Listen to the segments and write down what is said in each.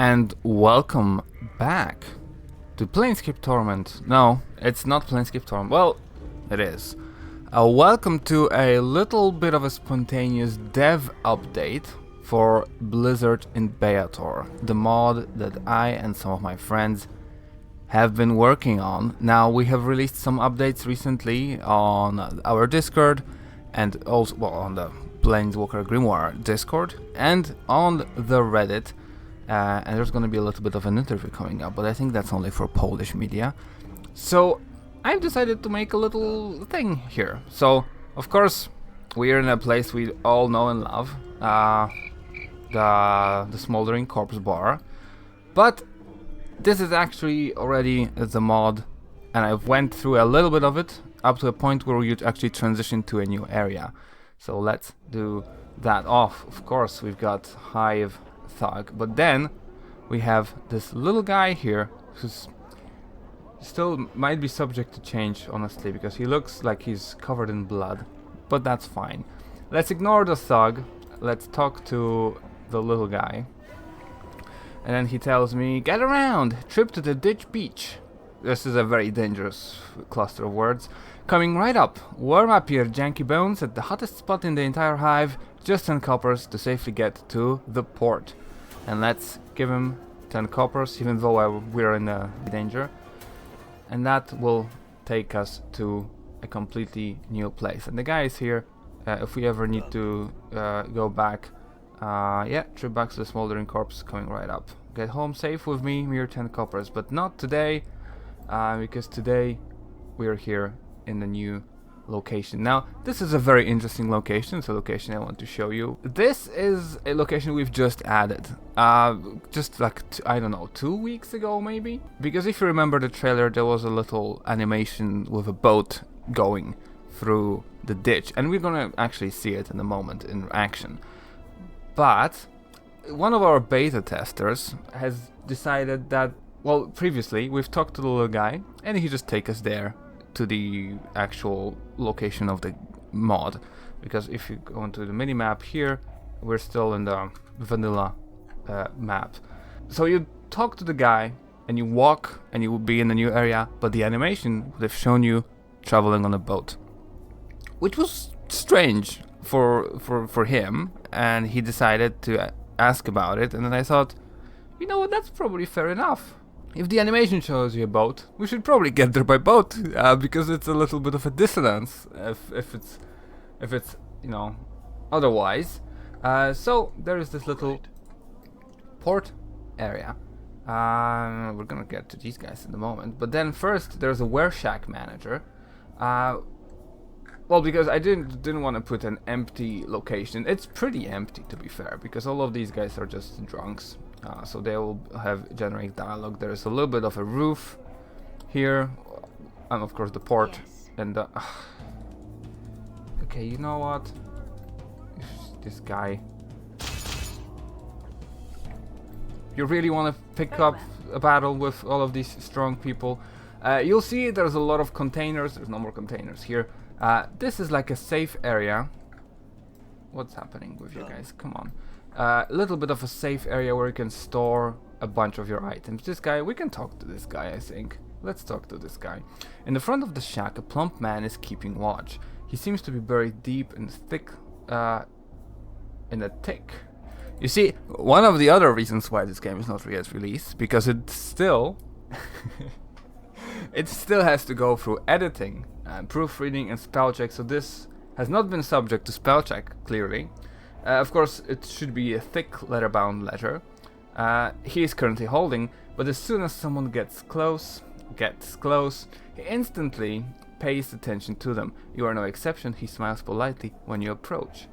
and welcome back to Planescape Torment. No, it's not Planescape Torment. Well, it is. Welcome to a little bit of a spontaneous dev update for Blizzard in Baator, the mod that I and some of my friends have been working on. Now, we have released some updates recently on our Discord and also on the Planeswalker Grimoire Discord and on the Reddit. And there's going to be a little bit of an interview coming up, but I think that's only for Polish media. So I've decided to make a little thing here. So, of course, we're in a place we all know and love, the Smoldering Corpse Bar. But this is actually already the mod, and I've went through a little bit of it, up to a point where you'd actually transition to a new area. So let's do that off. Of course, we've got Hive Thug, but then we have this little guy here who's still might be subject to change, honestly, because he looks like he's covered in blood, but that's fine. Let's ignore the thug, let's talk to the little guy, and then he tells me, get around, trip to the ditch beach. This is a very dangerous cluster of words. Coming right up, warm up your janky bones at the hottest spot in the entire hive, just 10 coppers to safely get to the port. And let's give him 10 coppers, even though we're in danger. And that will take us to a completely new place. And the guy is here, if we ever need to go back. Yeah, trip back to the Smoldering Corpse, coming right up. Get home safe with me, mere 10 coppers. But not today, because today we're here in the new location. Now, this is a very interesting location. It's a location I want to show you. This is a location we've just added. Just like, I don't know, 2 weeks ago maybe? Because if you remember the trailer, there was a little animation with a boat going through the ditch. And we're gonna actually see it in a moment in action. But one of our beta testers has decided that, well, previously we've talked to the little guy and he just take us there to the actual location of the mod, because if you go into the mini map here, we're still in the vanilla map. So you talk to the guy and you walk and you will be in the new area, but the animation would have shown you traveling on a boat, which was strange for him, and he decided to ask about it. And then I thought, you know what, that's probably fair enough. If the animation shows you a boat, we should probably get there by boat, because it's a little bit of a dissonance if it's you know, otherwise. So there is this little port area. We're gonna get to these guys in a moment, but then first there's a Wereshack manager. Well, because I didn't want to put an empty location. It's pretty empty, to be fair, because all of these guys are just drunks. So they will generate dialogue. There is a little bit of a roof here, and of course the port. And okay, you know what? This guy. You really want to pick up a battle with all of these strong people? You'll see there's a lot of containers. There's no more containers here. This is like a safe area. What's happening with you guys? Come on. A little bit of a safe area where you can store a bunch of your items. This guy, we can talk to this guy, I think. Let's talk to this guy. In the front of the shack, a plump man is keeping watch. He seems to be buried deep and thick in a tick. You see, one of the other reasons why this game is not yet released, because it still it still has to go through editing and proofreading and spell check. So this has not been subject to spell check, clearly. Of course, it should be a thick leather-bound letter. He is currently holding, but as soon as someone gets close, he instantly pays attention to them. You are no exception. He smiles politely when you approach.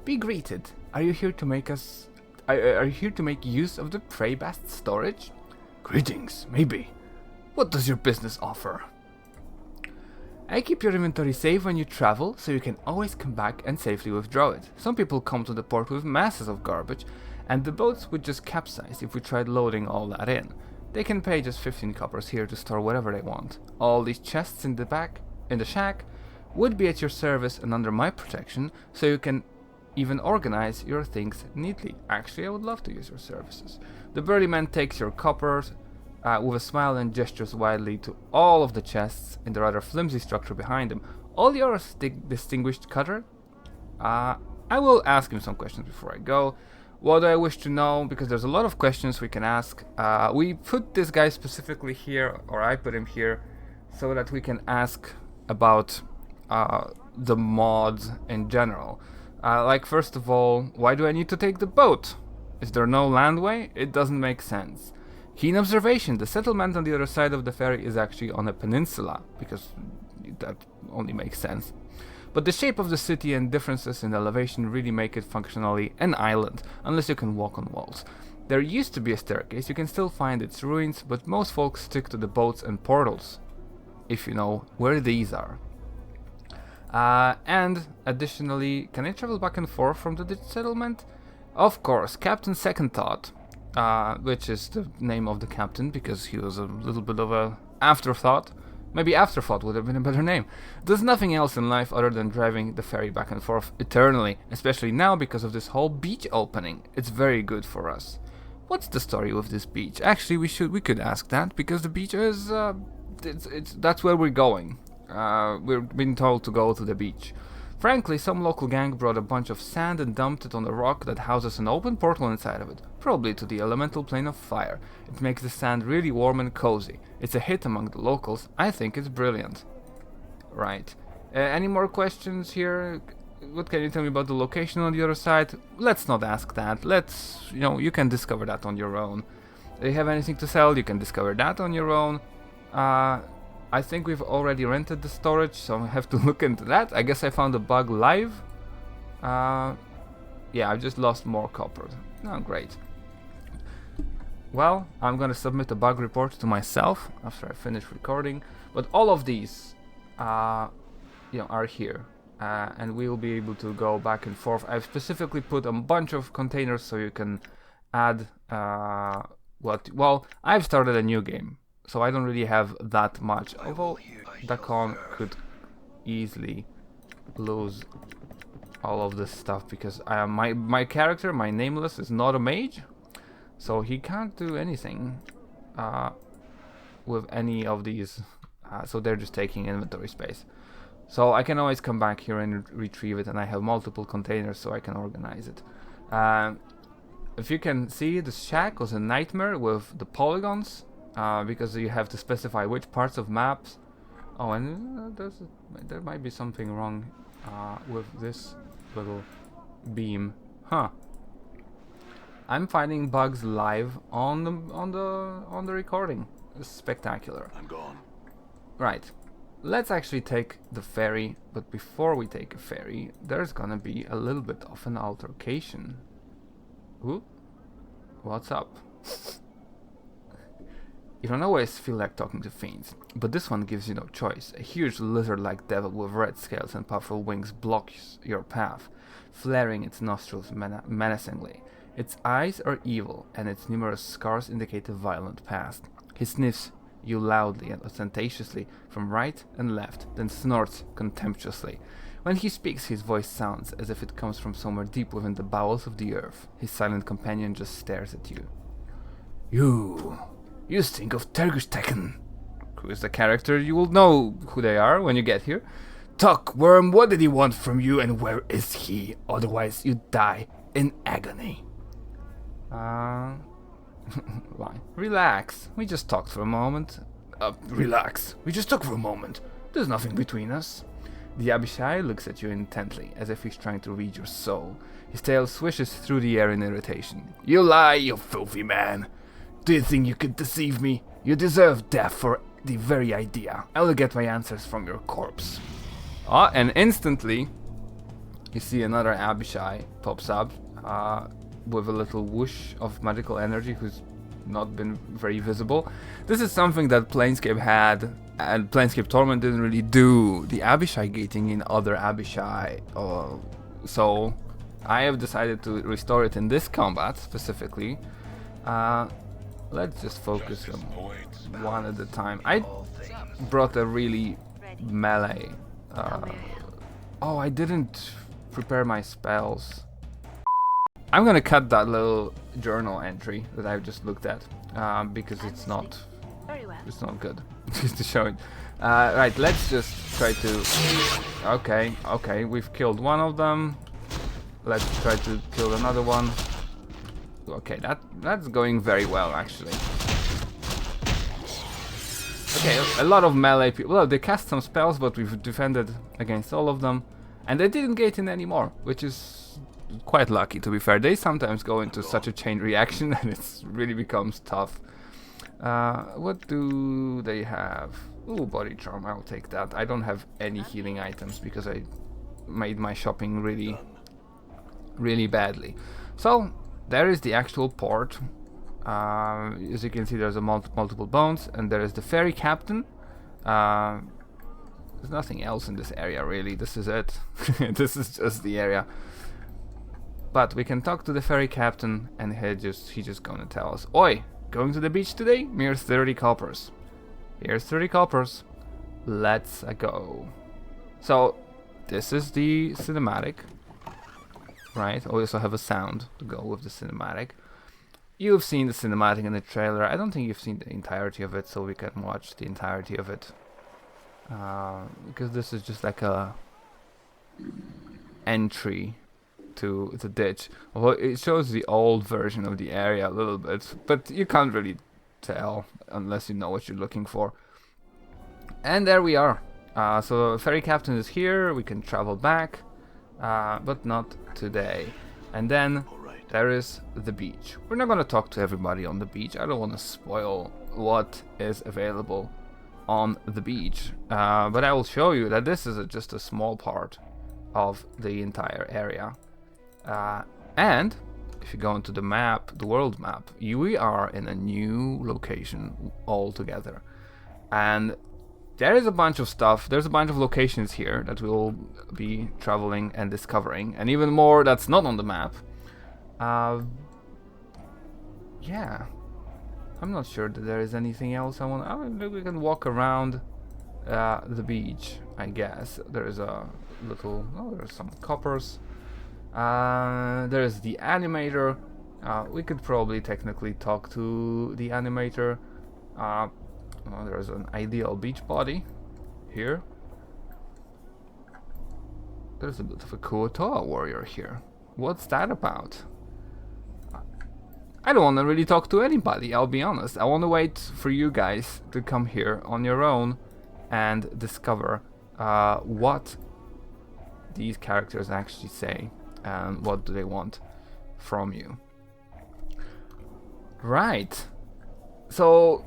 Be greeted. Are you here to make use of the prey bast storage? Greetings, maybe. What does your business offer? I keep your inventory safe when you travel, so you can always come back and safely withdraw it. Some people come to the port with masses of garbage, and the boats would just capsize if we tried loading all that in. They can pay just 15 coppers here to store whatever they want. All these chests in the shack would be at your service and under my protection, so you can even organize your things neatly. Actually, I would love to use your services. The burly man takes your coppers with a smile and gestures widely to all of the chests in the rather flimsy structure behind him. All yours, distinguished cutter? I will ask him some questions before I go. What do I wish to know? Because there's a lot of questions we can ask. We put this guy specifically here, or I put him here, so that we can ask about the mods in general. Like, first of all, why do I need to take the boat? Is there no landway? It doesn't make sense. Keen observation, the settlement on the other side of the ferry is actually on a peninsula, because that only makes sense. But the shape of the city and differences in elevation really make it functionally an island, unless you can walk on walls. There used to be a staircase, you can still find its ruins, but most folks stick to the boats and portals, if you know where these are. And additionally, can I travel back and forth from the settlement? Of course, Captain Second Thought, which is the name of the captain because he was a little bit of a afterthought. Maybe Afterthought would have been a better name. Does nothing else in life other than driving the ferry back and forth eternally, especially now because of this whole beach opening. It's very good for us. What's the story with this beach? Actually, we could ask that because the beach is that's where we're going. We've been told to go to the beach. Frankly, some local gang brought a bunch of sand and dumped it on a rock that houses an open portal inside of it, probably to the elemental plane of fire. It makes the sand really warm and cozy. It's a hit among the locals. I think it's brilliant. Right. Any more questions here? What can you tell me about the location on the other side? Let's not ask that. You can discover that on your own. Do you have anything to sell? You can discover that on your own. I think we've already rented the storage, so I have to look into that. I guess I found a bug live. Yeah, I've just lost more copper. Oh, great. Well, I'm gonna submit a bug report to myself after I finish recording. But all of these, are here, and we'll be able to go back and forth. I've specifically put a bunch of containers so you can add Well, I've started a new game. So I don't really have that much, although Dakon could easily lose all of this stuff because my character, my nameless, is not a mage, so he can't do anything with any of these, so they're just taking inventory space. So I can always come back here and retrieve it, and I have multiple containers so I can organize it. If you can see, the shack was a nightmare with the polygons. Because you have to specify which parts of maps. Oh, and there might be something wrong with this little beam. Huh. I'm finding bugs live on the recording. It's spectacular. I'm gone. Right. Let's actually take the ferry, but before we take a ferry, there's gonna be a little bit of an altercation. Ooh. What's up? You don't always feel like talking to fiends, but this one gives you no choice. A huge lizard-like devil with red scales and powerful wings blocks your path, flaring its nostrils menacingly. Its eyes are evil, and its numerous scars indicate a violent past. He sniffs you loudly and ostentatiously from right and left, then snorts contemptuously. When he speaks, his voice sounds as if it comes from somewhere deep within the bowels of the earth. His silent companion just stares at you. You stink of Tergustekken. Who is the character? You will know who they are when you get here. Talk, worm, what did he want from you and where is he? Otherwise you die in agony. Why? Relax. We just talked for a moment. Relax. We just talked for a moment. There's nothing between us. The Abishai looks at you intently, as if he's trying to read your soul. His tail swishes through the air in irritation. You lie, you filthy man. Do you think you could deceive me? You deserve death for the very idea. I will get my answers from your corpse. And instantly, you see another Abishai pops up with a little whoosh of magical energy who's not been very visible. This is something that Planescape had, and Planescape Torment didn't really do. The Abishai gating in other Abishai. So I have decided to restore it in this combat specifically. Let's just focus on one at a time. I brought a really melee. Oh, I didn't prepare my spells. I'm gonna cut that little journal entry that I've just looked at because it's not good to show it. Right, let's just try to. Okay, we've killed one of them. Let's try to kill another one. Okay, that's going very well actually. Okay, a lot of melee people. Well, they cast some spells, but we've defended against all of them, and they didn't get in anymore, which is quite lucky to be fair. They sometimes go into such a chain reaction and it really becomes tough. What do they have? Ooh, body charm, I'll take that. I don't have any healing items because I made my shopping really badly. So there is the actual port. As you can see, there's a multiple bones, and there is the ferry captain. There's nothing else in this area really. This is it. This is just the area. But we can talk to the ferry captain, and he's just gonna tell us, "Oi, going to the beach today? Mere 30 coppers. Here's 30 coppers. Let's go." So this is the cinematic, right? I also have a sound to go with the cinematic. You've seen the cinematic in the trailer. I don't think you've seen the entirety of it, so we can watch the entirety of it. Because this is just like a entry to the ditch. Well, it shows the old version of the area a little bit, but you can't really tell unless you know what you're looking for. And there we are. So ferry captain is here. We can travel back, but not today. And then there is the beach. We're not gonna talk to everybody on the beach. I don't want to spoil what is available on the beach, but I will show you that this is just a small part of the entire area. And if you go into the map, the world map, we are in a new location altogether. And there is a bunch of stuff, there's a bunch of locations here that we'll be traveling and discovering, and even more that's not on the map. Yeah, I'm not sure that there is anything else I want. Oh, we can walk around the beach, I guess. There is a little. Oh, there's some coppers. There is the animator. We could probably technically talk to the animator. There's an ideal beach body here. There's a bit of a Kuo-toa warrior here. What's that about? I don't want to really talk to anybody, I'll be honest. I want to wait for you guys to come here on your own and discover what these characters actually say and what do they want from you. Right. So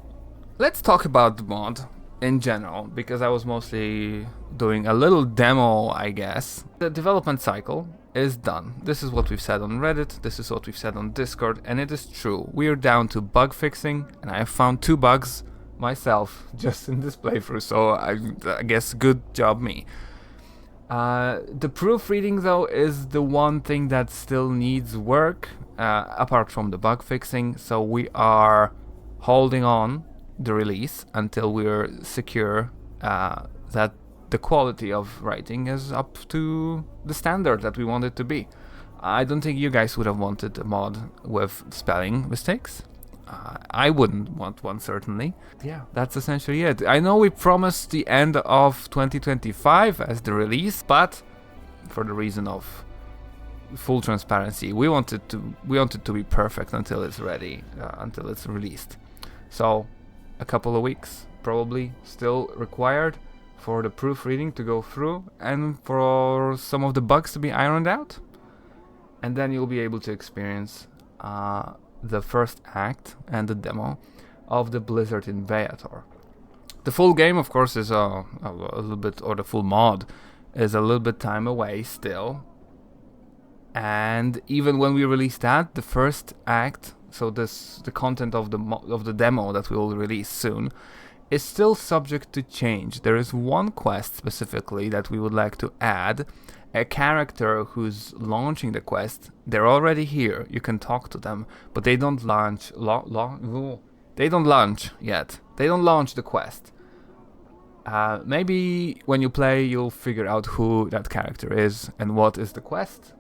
let's talk about the mod in general, because I was mostly doing a little demo, I guess. The development cycle is done. This is what we've said on Reddit, this is what we've said on Discord, and it is true. We are down to bug fixing, and I have found 2 bugs myself just in this playthrough, so I guess good job me. The proofreading though is the one thing that still needs work, apart from the bug fixing, so we are holding on the release until we're secure that the quality of writing is up to the standard that we want it to be. I don't think you guys would have wanted a mod with spelling mistakes. I wouldn't want one, certainly. Yeah, that's essentially it. I know we promised the end of 2025 as the release, but for the reason of full transparency, we want it to be perfect until it's ready, until it's released. So a couple of weeks probably still required for the proofreading to go through and for some of the bugs to be ironed out, and then you'll be able to experience the first act and the demo of the Blizzard in Baator. The full game, of course, is a little bit, or the full mod is a little bit time away still, and even when we release that, the first act, so the content of the demo that we will release soon, is still subject to change. There is one quest specifically that we would like to add. A character who's launching the quest, they're already here, you can talk to them, but they don't launch they don't launch yet. They don't launch the quest. Maybe when you play, you'll figure out who that character is and what is the quest.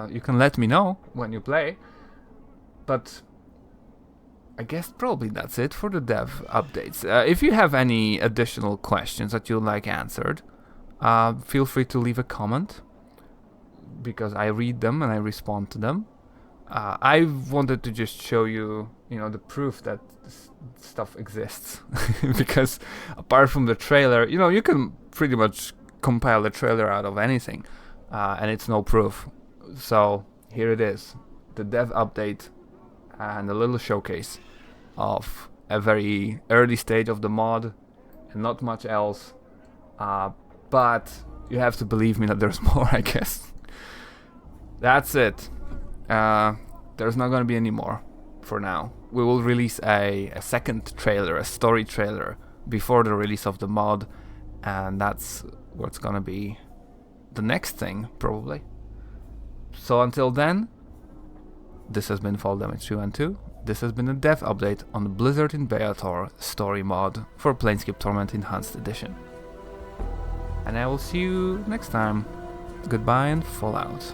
You can let me know when you play. But I guess probably that's it for the dev updates. If you have any additional questions that you'd like answered, feel free to leave a comment, because I read them and I respond to them. I wanted to just show you, the proof that this stuff exists. Because apart from the trailer, you can pretty much compile a trailer out of anything, and it's no proof. So here it is, the dev update and a little showcase of a very early stage of the mod, and not much else. But you have to believe me that there's more, I guess. That's it. There's not gonna be any more for now. We will release a second trailer, a story trailer, before the release of the mod, and that's what's gonna be the next thing, probably. So until then, this has been Fall Damage 212. This has been a dev update on the Blizzard in Baator story mod for Planescape Torment Enhanced Edition. And I will see you next time. Goodbye and Fallout.